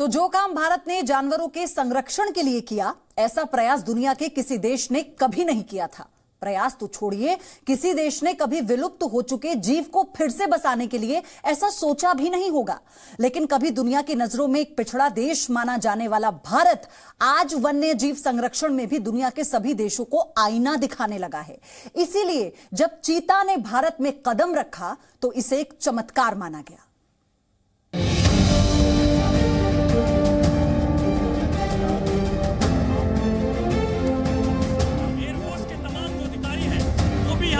तो जो काम भारत ने जानवरों के संरक्षण के लिए किया, ऐसा प्रयास दुनिया के किसी देश ने कभी नहीं किया था। प्रयास तो छोड़िए, किसी देश ने कभी विलुप्त हो चुके जीव को फिर से बसाने के लिए ऐसा सोचा भी नहीं होगा। लेकिन कभी दुनिया की नजरों में एक पिछड़ा देश माना जाने वाला भारत आज वन्य जीव संरक्षण में भी दुनिया के सभी देशों को आईना दिखाने लगा है। इसीलिए जब चीता ने भारत में कदम रखा तो इसे एक चमत्कार माना गया।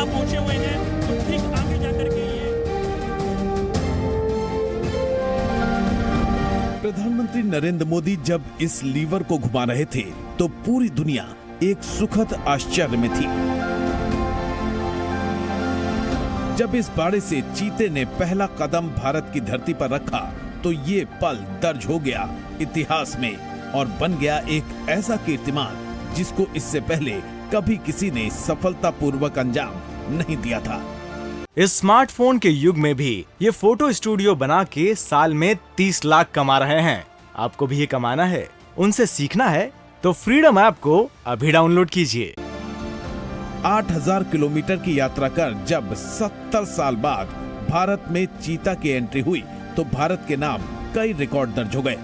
पहुंचे हुए हैं तो ठीक आगे जाकर के ये प्रधानमंत्री नरेंद्र मोदी जब इस लीवर को घुमा रहे थे तो पूरी दुनिया एक सुखद आश्चर्य में थी। जब इस बाड़े से चीते ने पहला कदम भारत की धरती पर रखा तो ये पल दर्ज हो गया इतिहास में और बन गया एक ऐसा कीर्तिमान जिसको इससे पहले कभी किसी ने सफलतापूर्वक अंजाम नहीं दिया था। इस स्मार्टफोन के युग में भी ये फोटो स्टूडियो बना के साल में 30 लाख कमा रहे हैं। आपको भी ये कमाना है, उनसे सीखना है तो फ्रीडम ऐप को अभी डाउनलोड कीजिए। 8000 किलोमीटर की यात्रा कर जब 70 साल बाद भारत में चीता की एंट्री हुई तो भारत के नाम कई रिकॉर्ड दर्ज हो गए।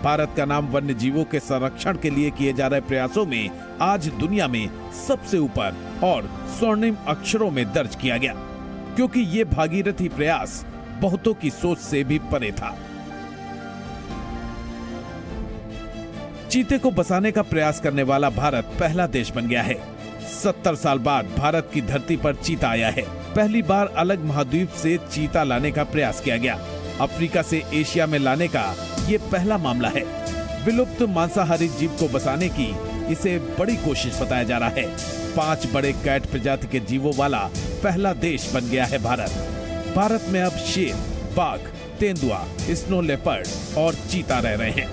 भारत का नाम वन्य जीवों के संरक्षण के लिए किए जा रहे प्रयासों में आज दुनिया में सबसे ऊपर और स्वर्णिम अक्षरों में दर्ज किया गया, क्योंकि ये भागीरथी प्रयास बहुतों की सोच से भी परे था। चीते को बसाने का प्रयास करने वाला भारत पहला देश बन गया है। 70 साल बाद भारत की धरती पर चीता आया है। पहली बार अलग महाद्वीप से चीता लाने का प्रयास किया गया। अफ्रीका से एशिया में लाने का ये पहला मामला है। विलुप्त मांसाहारी जीव को बसाने की इसे बड़ी कोशिश बताया जा रहा है। 5 बड़े कैट प्रजाति के जीवों वाला पहला देश बन गया है भारत। भारत में अब शेर, बाघ, तेंदुआ, स्नो लेपर्ड और चीता रह रहे हैं।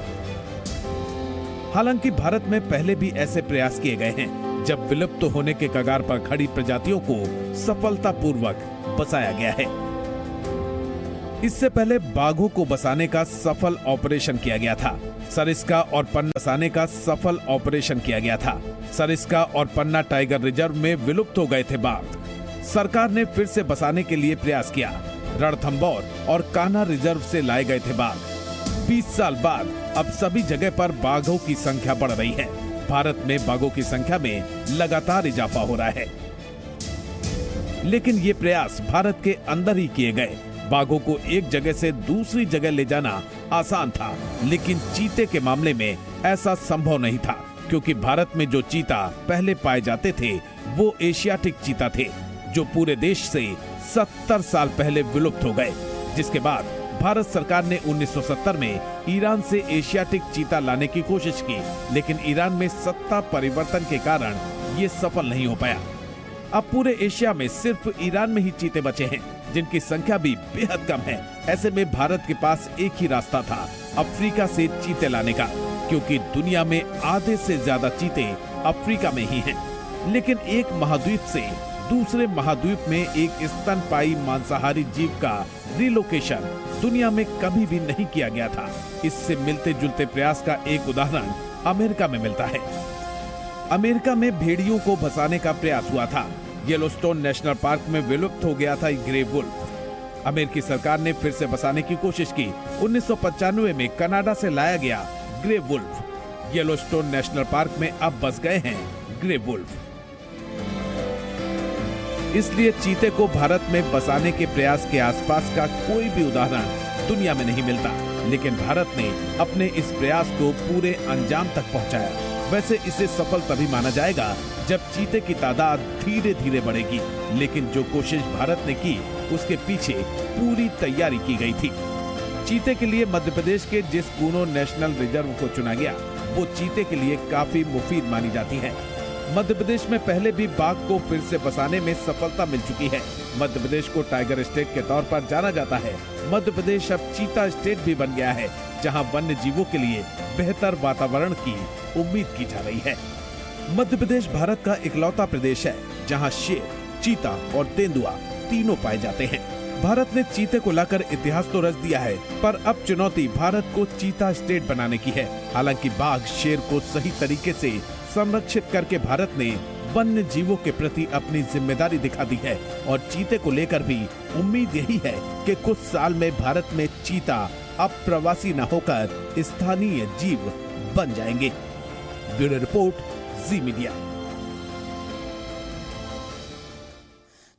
हालांकि भारत में पहले भी ऐसे प्रयास किए गए हैं जब विलुप्त होने के कगार पर खड़ी प्रजातियों को सफलतापूर्वक बसाया गया है। इससे पहले बाघों को बसाने का सफल ऑपरेशन किया गया था। सरिस्का और पन्ना बसाने का सफल ऑपरेशन किया गया था। सरिस्का और पन्ना टाइगर रिजर्व में विलुप्त हो गए थे बाघ। सरकार ने फिर से बसाने के लिए प्रयास किया। रणथंभौर और कान्हा रिजर्व से लाए गए थे बाघ। 20 साल बाद अब सभी जगह पर बाघों की संख्या बढ़ रही है। भारत में बाघों की संख्या में लगातार इजाफा हो रहा है। लेकिन ये प्रयास भारत के अंदर ही किए गए। बाघों को एक जगह से दूसरी जगह ले जाना आसान था, लेकिन चीते के मामले में ऐसा संभव नहीं था, क्योंकि भारत में जो चीता पहले पाए जाते थे वो एशियाटिक चीता थे, जो पूरे देश से 70 साल पहले विलुप्त हो गए। जिसके बाद भारत सरकार ने 1970 में ईरान से एशियाटिक चीता लाने की कोशिश की, लेकिन ईरान में सत्ता परिवर्तन के कारण ये सफल नहीं हो पाया। अब पूरे एशिया में सिर्फ ईरान में ही चीते बचे हैं, जिनकी संख्या भी बेहद कम है। ऐसे में भारत के पास एक ही रास्ता था, अफ्रीका से चीते लाने का, क्योंकि दुनिया में आधे से ज्यादा चीते अफ्रीका में ही हैं। लेकिन एक महाद्वीप से दूसरे महाद्वीप में एक स्तनपायी मांसाहारी जीव का रिलोकेशन दुनिया में कभी भी नहीं किया गया था। इससे मिलते जुलते प्रयास का एक उदाहरण अमेरिका में मिलता है। अमेरिका में भेड़ियों को बसाने का प्रयास हुआ था। येलोस्टोन नेशनल पार्क में विलुप्त हो गया था ग्रे वुल्फ। अमेरिकी सरकार ने फिर से बसाने की कोशिश की। 1995 में कनाडा से लाया गया grey wolf. Yellowstone national park में अब बस गए हैं ग्रे वुल्फ। इसलिए चीते को भारत में बसाने के प्रयास के आसपास का कोई भी उदाहरण दुनिया में नहीं मिलता, लेकिन भारत ने अपने इस प्रयास को पूरे अंजाम तक पहुंचाया। वैसे इसे सफल तभी माना जाएगा जब चीते की तादाद धीरे धीरे बढ़ेगी, लेकिन जो कोशिश भारत ने की उसके पीछे पूरी तैयारी की गई थी। चीते के लिए मध्य प्रदेश के जिस कूनो नेशनल रिजर्व को चुना गया वो चीते के लिए काफी मुफीद मानी जाती है। मध्य प्रदेश में पहले भी बाघ को फिर से बसाने में सफलता मिल चुकी है। मध्य प्रदेश को टाइगर स्टेट के तौर पर जाना जाता है। मध्य प्रदेश अब चीता स्टेट भी बन गया है, जहां वन्य जीवों के लिए बेहतर वातावरण की उम्मीद की जा रही है। मध्य प्रदेश भारत का इकलौता प्रदेश है जहां शेर, चीता और तेंदुआ तीनों पाए जाते हैं। भारत ने चीते को लाकर इतिहास तो रच दिया है, पर अब चुनौती भारत को चीता स्टेट बनाने की है। हालांकि बाघ शेर को सही तरीके से संरक्षित करके भारत ने वन्य जीवों के प्रति अपनी जिम्मेदारी दिखा दी है और चीते को लेकर भी उम्मीद यही है कि कुछ साल में भारत में चीता अब प्रवासी न होकर स्थानीय जीव बन जाएंगे। ब्यूरो रिपोर्ट, जी मीडिया।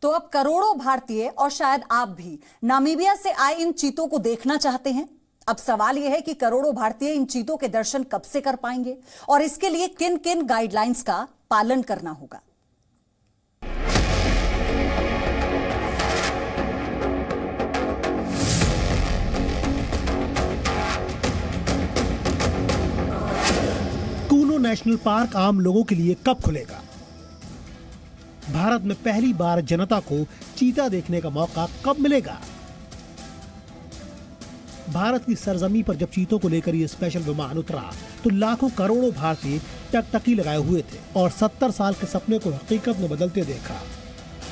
तो अब करोड़ों भारतीय और शायद आप भी नामीबिया से आए इन चीतों को देखना चाहते हैं। अब सवाल यह है कि करोड़ों भारतीय इन चीतों के दर्शन कब से कर पाएंगे और इसके लिए किन किन गाइडलाइंस का पालन करना होगा। कूनो नेशनल पार्क आम लोगों के लिए कब खुलेगा? भारत में पहली बार जनता को चीता देखने का मौका कब मिलेगा? भारत की सरजमी पर जब चीतों को लेकर ये स्पेशल विमान उतरा तो लाखों करोड़ों भारतीय टकटकी लगाए हुए थे और 70 साल के सपने को हकीकत में बदलते देखा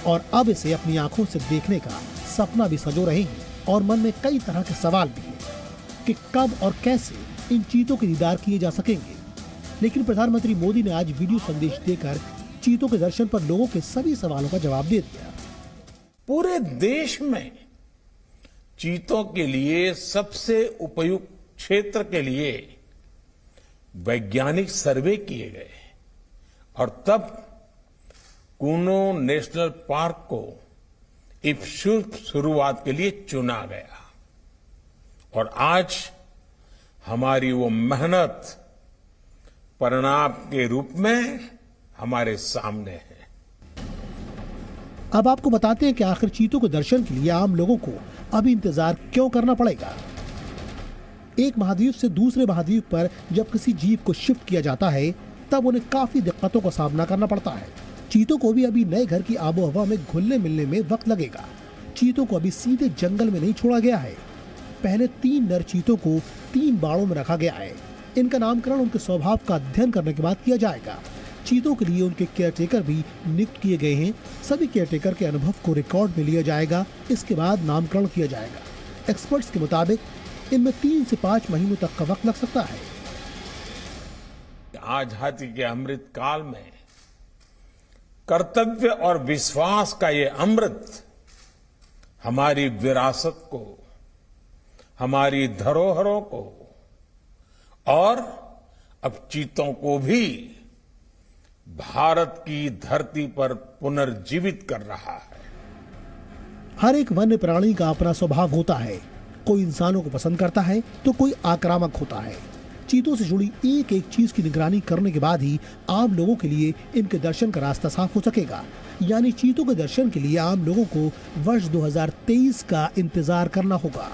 और अब इसे अपनी आंखों से देखने का सपना भी सजो रहे हैं और मन में कई तरह के सवाल भी हैं कि कब और कैसे इन चीतों के दीदार किए जा सकेंगे। लेकिन प्रधानमंत्री मोदी ने आज वीडियो संदेश देकर चीतों के दर्शन पर लोगों के सभी सवालों का जवाब दे दिया। पूरे देश में चीतों के लिए सबसे उपयुक्त क्षेत्र के लिए वैज्ञानिक सर्वे किए गए और तब कूनो नेशनल पार्क को एक शुभ शुरुआत के लिए चुना गया और आज हमारी वो मेहनत परिणाम के रूप में हमारे सामने है। अब आपको बताते हैं कि आखिर चीतों के दर्शन के लिए आम लोगों को अभी इंतजार क्यों करना पड़ेगा। एक महाद्वीप से दूसरे महाद्वीप पर जब किसी जीव को शिफ्ट किया जाता है तब उन्हें काफी दिक्कतों का सामना करना पड़ता है। चीतों को भी अभी नए घर की आबो हवा में घुलने मिलने में वक्त लगेगा। चीतों को अभी सीधे जंगल में नहीं छोड़ा गया है। पहले 3 नर चीतों को 3 बाड़ों में रखा गया है। इनका नामकरण उनके स्वभाव का अध्ययन करने के बाद किया जाएगा। चीतों के लिए उनके केयरटेकर भी नियुक्त किए गए हैं। सभी केयरटेकर के अनुभव को रिकॉर्ड में लिया जाएगा। इसके बाद नामकरण किया जाएगा। एक्सपर्ट्स के मुताबिक इनमें 3 से 5 महीनों तक का वक्त लग सकता है। आजादी के अमृत काल में कर्तव्य और विश्वास का ये अमृत हमारी विरासत को, हमारी धरोहरों को और अब चीतों को भी भारत की धरती पर पुनर्जीवित कर रहा है। हर एक वन्य प्राणी का अपना स्वभाव होता है। कोई इंसानों को पसंद करता है तो कोई आक्रामक होता है। चीतों से जुड़ी एक एक चीज की निगरानी करने के बाद ही आम लोगों के लिए इनके दर्शन का रास्ता साफ हो सकेगा। यानी चीतों के दर्शन के लिए आम लोगों को वर्ष 2023 का इंतजार करना होगा।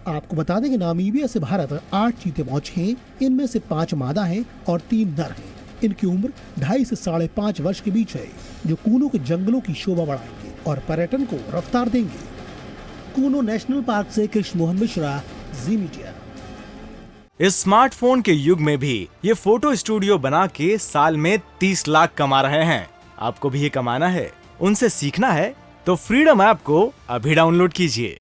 आपको बता दें कि नामीबिया से भारत 8 चीते पहुंचे हैं। इनमें से 5 मादा हैं और 3 नर हैं। इनकी उम्र 2.5 से 5.5 वर्ष के बीच है, जो कूनो के जंगलों की शोभा बढ़ाएंगे और पर्यटन को रफ्तार देंगे। कूनो नेशनल पार्क से कृष्ण मोहन मिश्रा, जी मीडिया। इस स्मार्टफोन के युग में भी ये फोटो स्टूडियो बना के साल में 30 लाख कमा रहे हैं। आपको भी ये कमाना है, उनसे सीखना है तो फ्रीडम ऐप को अभी डाउनलोड कीजिए।